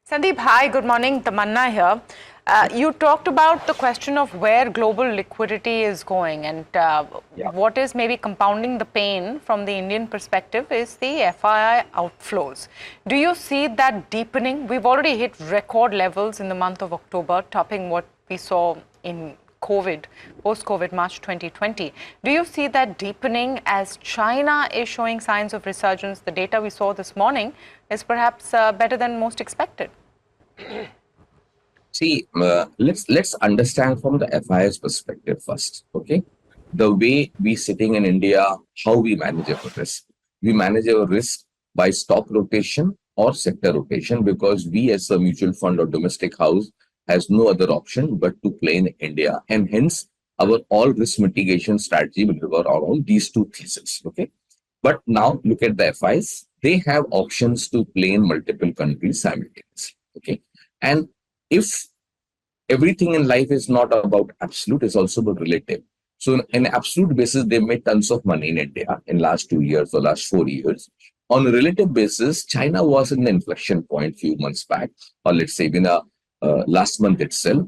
Sandeep, hi, good morning. Tamanna here. You talked about the question of where global liquidity is going, and Yeah. what is maybe compounding the pain from the Indian perspective is the FII outflows. Do you see that deepening? We've already hit record levels in the month of October, topping what we saw in COVID, post-COVID March 2020. Do you see that deepening as China is showing signs of resurgence? The data we saw this morning is perhaps better than most expected. See, let's understand from the FIS perspective first. Okay, the way we sitting in India, how we manage our risk. We manage our risk by stock rotation or sector rotation because we, as a mutual fund or domestic house, has no other option but to play in India, and hence our all risk mitigation strategy will revolve around these two theses. Okay, but now look at the FIs. They have options to play in multiple countries simultaneously. Okay, and if everything in life is not about absolute, it's also about relative. So in absolute basis, they made tons of money in India in last 2 years or last 4 years. On a relative basis, China was in the inflection point few months back, or let's say in a last month itself.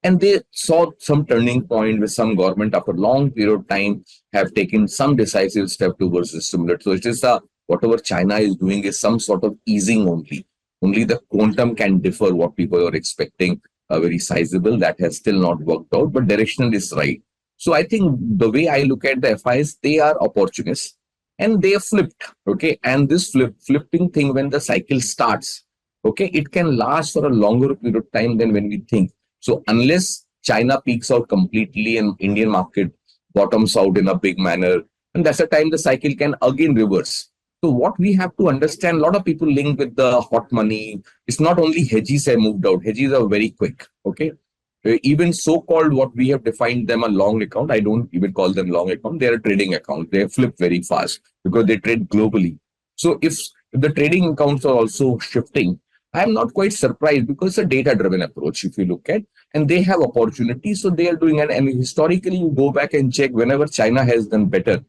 And they saw some turning point with some government after a long period of time have taken some decisive step towards the stimulus. So it is whatever China is doing is some sort of easing only. Only the quantum can differ what people are expecting very sizable. That has still not worked out, but direction is right. So I think the way I look at the FIs, they are opportunists and they are flipped. Okay. And this flipping thing, when the cycle starts, okay, it can last for a longer period of time than when we think. So unless China peaks out completely and Indian market bottoms out in a big manner, and that's the time the cycle can again reverse. So what we have to understand, a lot of people link with the hot money. It's not only hedges have moved out. Hedges are very quick. Okay. Even so-called what we have defined them a long account. I don't even call them long account. They are a trading account. They flip very fast because they trade globally. So if the trading accounts are also shifting, I'm not quite surprised because it's a data-driven approach. If you look at, and they have opportunities, so they are doing it. And historically, you go back and check whenever China has done better,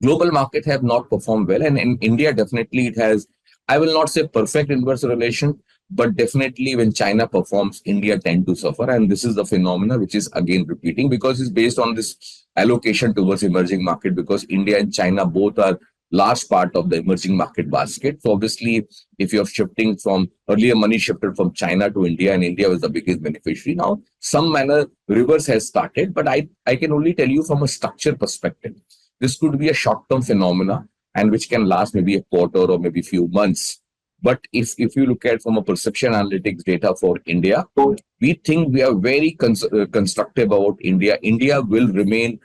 global market have not performed well, and in India definitely it has. I will not say perfect inverse relation, but definitely when China performs, India tend to suffer, and this is the phenomena which is again repeating because it's based on this allocation towards emerging market, because India and China both are large part of the emerging market basket. So obviously, if you're shifting from earlier, money shifted from China to India, and India was the biggest beneficiary. Now some manner reverse has started, but I can only tell you from a structure perspective, this could be a short-term phenomena and which can last maybe a quarter or maybe few months. But if you look at from a perception analytics data for India, we think we are very constructive about India. India will remain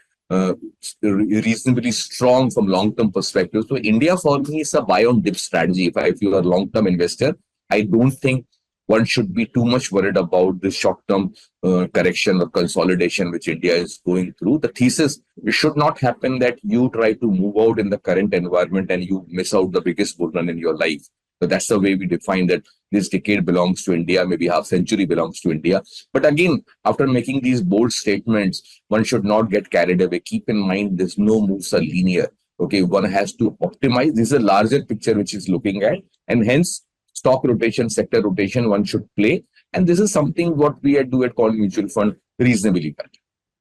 reasonably strong from long-term perspective. So India for me is a buy on dip strategy. If you are a long-term investor, I don't think one should be too much worried about this short-term correction or consolidation which India is going through. The thesis, it should not happen that you try to move out in the current environment and you miss out the biggest bull run in your life. So that's the way we define that this decade belongs to India, maybe half century belongs to India. But again, after making these bold statements, one should not get carried away. Keep in mind, there's no moves are linear. Okay, one has to optimize. This is a larger picture which is looking at, and hence stock rotation, sector rotation, one should play. And this is something what we do at called mutual fund reasonably well.